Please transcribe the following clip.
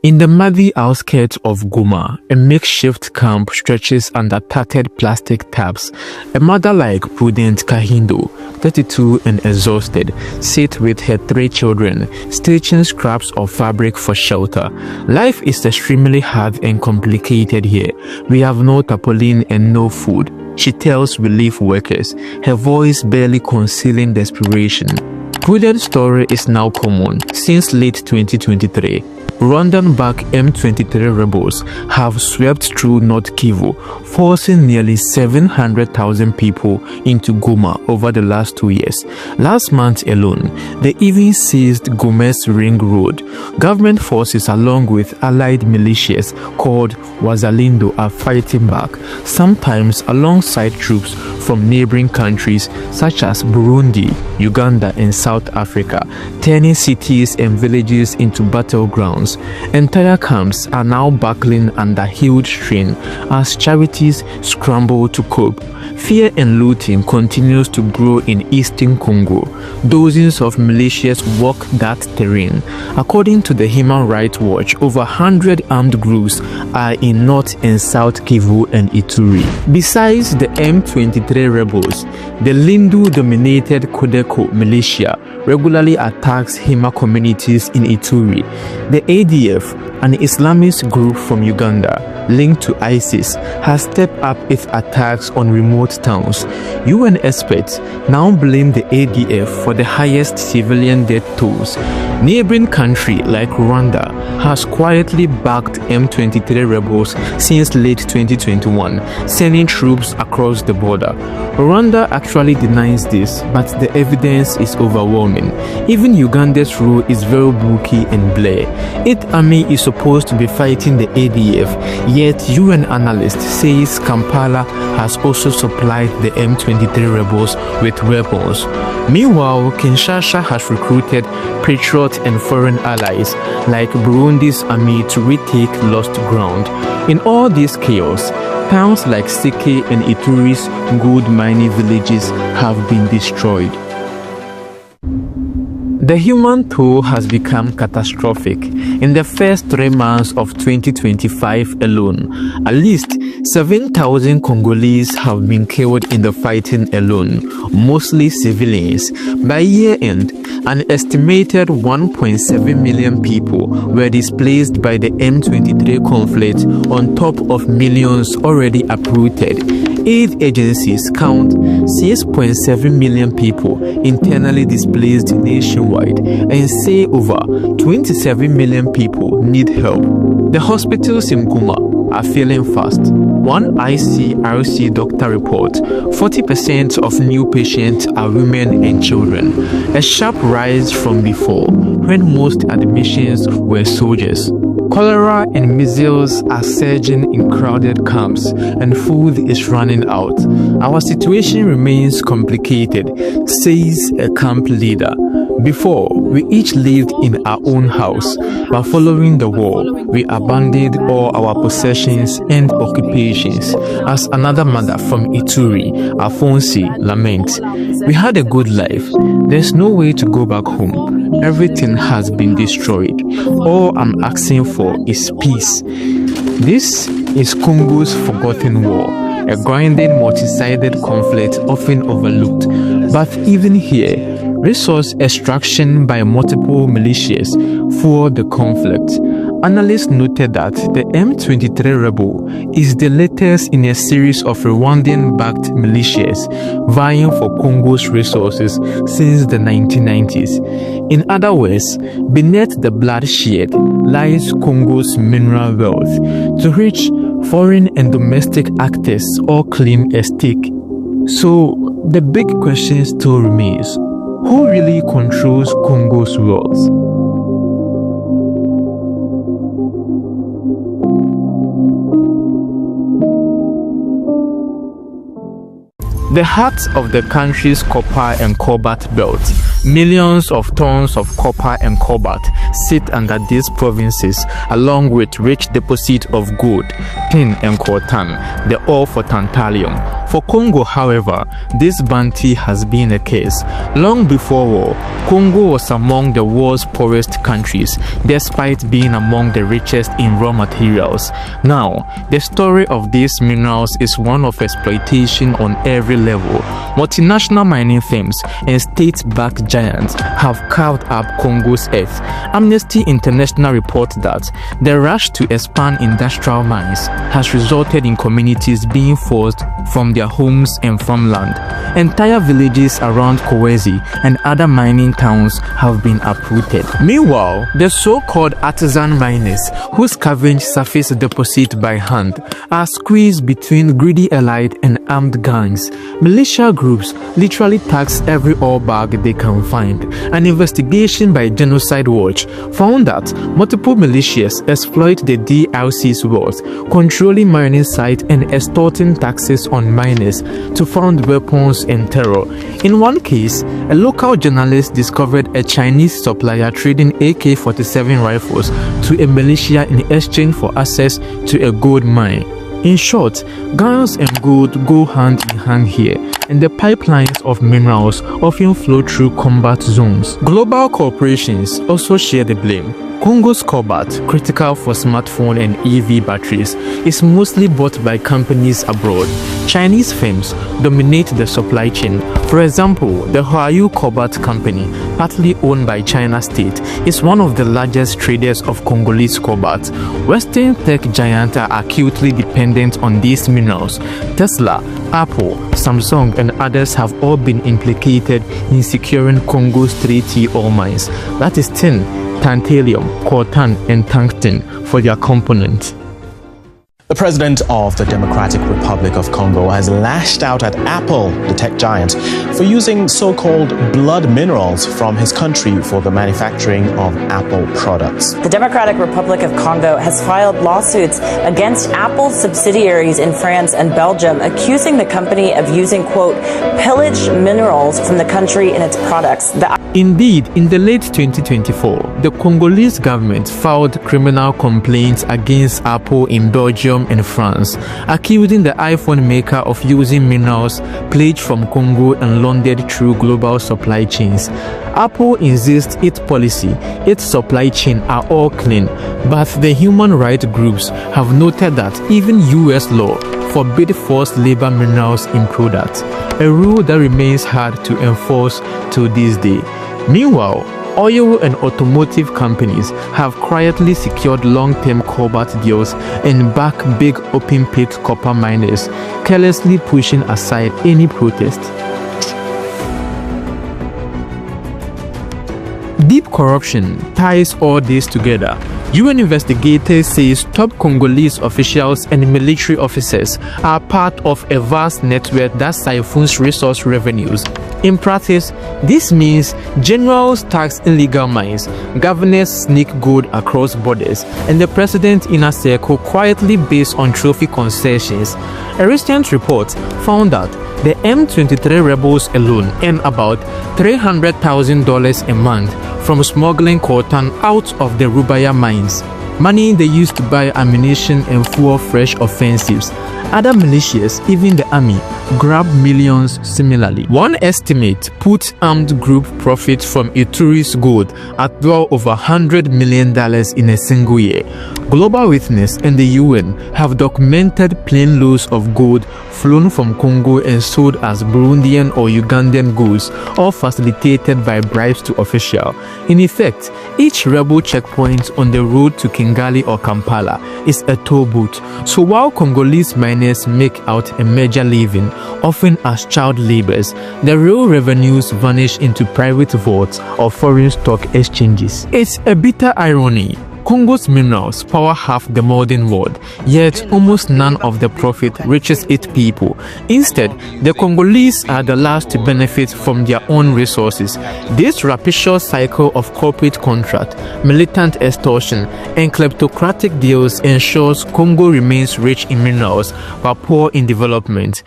In the muddy outskirts of Goma, a makeshift camp stretches under tattered plastic taps. A mother like Prudent Kahindo, 32 and exhausted, sits with her 3 children, stitching scraps of fabric for shelter. Life is extremely hard and complicated here. We have no tarpaulin and no food, she tells relief workers, her voice barely concealing desperation. Prudent's story is now common since late 2023. Rwandan-backed M23 rebels have swept through North Kivu, forcing nearly 700,000 people into Goma over the last 2 years. Last month alone, they even seized Goma's Ring Road. Government forces along with allied militias called Wazalendo are fighting back, sometimes alongside troops from neighboring countries such as Burundi, Uganda and South Africa, turning cities and villages into battlegrounds. Entire camps are now buckling under huge strain as charities scramble to cope. Fear and looting continues to grow in eastern Congo. Dozens of militias walk that terrain. According to the Human Rights Watch, over 100 armed groups are in North and South Kivu and Ituri. Besides the M23 rebels, the Lindu-dominated Kodeko militia regularly attacks Hima communities in Ituri. The ADF, an Islamist group from Uganda linked to ISIS, has stepped up its attacks on remote towns. UN experts now blame the ADF for the highest civilian death tolls. Neighboring country like Rwanda has quietly backed M23 rebels since late 2021, sending troops across the border. Rwanda actually denies this, but the evidence is overwhelming. Even Uganda's role is very bulky and blurry. Its army is supposed to be fighting the ADF, yet UN analyst says Kampala has also supplied the M23 rebels with weapons. Meanwhile, Kinshasa has recruited patriot and foreign allies like Burundi's army to retake lost ground. In all this chaos, towns like Sike and Ituri's gold mining villages have been destroyed. The human toll has become catastrophic. In the first 3 months of 2025 alone, at least 7,000 Congolese have been killed in the fighting alone, mostly civilians. By year-end, an estimated 1.7 million people were displaced by the M23 conflict on top of millions already uprooted. Aid agencies count 6.7 million people internally displaced nationwide and say over 27 million people need help. The hospitals in Goma are failing fast. One ICRC doctor report, 40% of new patients are women and children, a sharp rise from before when most admissions were soldiers. Cholera and measles are surging in crowded camps and food is running out. Our situation remains complicated, says a camp leader. Before, we each lived in our own house, but following the war, we abandoned all our possessions and occupations. As another mother from Ituri, Afonsi, laments, we had a good life. There's no way to go back home. Everything has been destroyed. All I'm asking for is peace. This is Congo's forgotten war, a grinding multi-sided conflict often overlooked. But even here, resource extraction by multiple militias fueled the conflict. Analysts noted that the M23 rebel is the latest in a series of Rwandan-backed militias vying for Congo's resources since the 1990s. In other words, beneath the bloodshed lies Congo's mineral wealth, to which foreign and domestic actors all claim a stake. So, the big question still remains: who really controls Congo's wealth? The heart of the country's copper and cobalt belt. Millions of tons of copper and cobalt sit under these provinces, along with rich deposits of gold, tin and coltan, the ore for tantalum. For Congo, however, this bounty has been a case. Long before war, Congo was among the world's poorest countries, despite being among the richest in raw materials. Now, the story of these minerals is one of exploitation on every level. Multinational mining firms and state-backed giants have carved up Congo's earth. Amnesty International reports that the rush to expand industrial mines has resulted in communities being forced from their homes and farmland. Entire villages around Kowezi and other mining towns have been uprooted. Meanwhile, the so-called artisan miners who scavenge surface deposits by hand are squeezed between greedy elite and armed gangs. Militia groups literally tax every ore bag they can find. An investigation by Genocide Watch found that multiple militias exploit the DRC's wealth, controlling mining sites and extorting taxes on miners to fund weapons and terror. In one case, a local journalist discovered a Chinese supplier trading AK-47 rifles to a militia in exchange for access to a gold mine. In short, guns and gold go hand in hand here, and the pipelines of minerals often flow through combat zones. Global corporations also share the blame. Congo's cobalt, critical for smartphone and EV batteries, is mostly bought by companies abroad. Chinese firms dominate the supply chain. For example, the Huayu Cobalt Company, partly owned by China State, is one of the largest traders of Congolese cobalt. Western tech giants are acutely dependent on these minerals. Tesla, Apple, Samsung, and others have all been implicated in securing Congo's 3T ore mines, that is tin, tantalum, coltan, and tungsten, for their components. The president of the Democratic Republic of Congo has lashed out at Apple, the tech giant, for using so-called blood minerals from his country for the manufacturing of Apple products. The Democratic Republic of Congo has filed lawsuits against Apple's subsidiaries in France and Belgium, accusing the company of using, quote, pillaged minerals from the country in its products. Indeed, in the late 2024, the Congolese government filed criminal complaints against Apple in Belgium and France, accusing the iPhone maker of using minerals pledged from Congo and laundered through global supply chains. Apple insists its policy, its supply chain are all clean, but the human rights groups have noted that even US law forbid forced labor minerals in products, a rule that remains hard to enforce to this day. Meanwhile, oil and automotive companies have quietly secured long-term cobalt deals and back big open-pit copper miners, carelessly pushing aside any protest. Deep corruption ties all this together. UN investigators say top Congolese officials and military officers are part of a vast network that siphons resource revenues. In practice, this means generals tax illegal mines, governors sneak gold across borders, and the president's inner circle quietly based on trophy concessions. A recent report found that the M23 rebels alone earn about $300,000 a month from smuggling coltan out of the Rubaya mines, money they used to buy ammunition and fuel fresh offensives. Other militias, even the army, grab millions similarly. One estimate put armed group profits from Ituri's gold at well over $100 million in a single year. Global Witness and the UN have documented planeloads of gold flown from Congo and sold as Burundian or Ugandan goods, all facilitated by bribes to officials. In effect, each rebel checkpoint on the road to Kigali or Kampala is a toll booth. So while Congolese miners make out a major living, often as child laborers, the real revenues vanish into private vaults or foreign stock exchanges. It's a bitter irony. Congo's minerals power half the modern world, yet almost none of the profit reaches its people. Instead, the Congolese are the last to benefit from their own resources. This rapacious cycle of corporate contract, militant extortion, and kleptocratic deals ensures Congo remains rich in minerals but poor in development.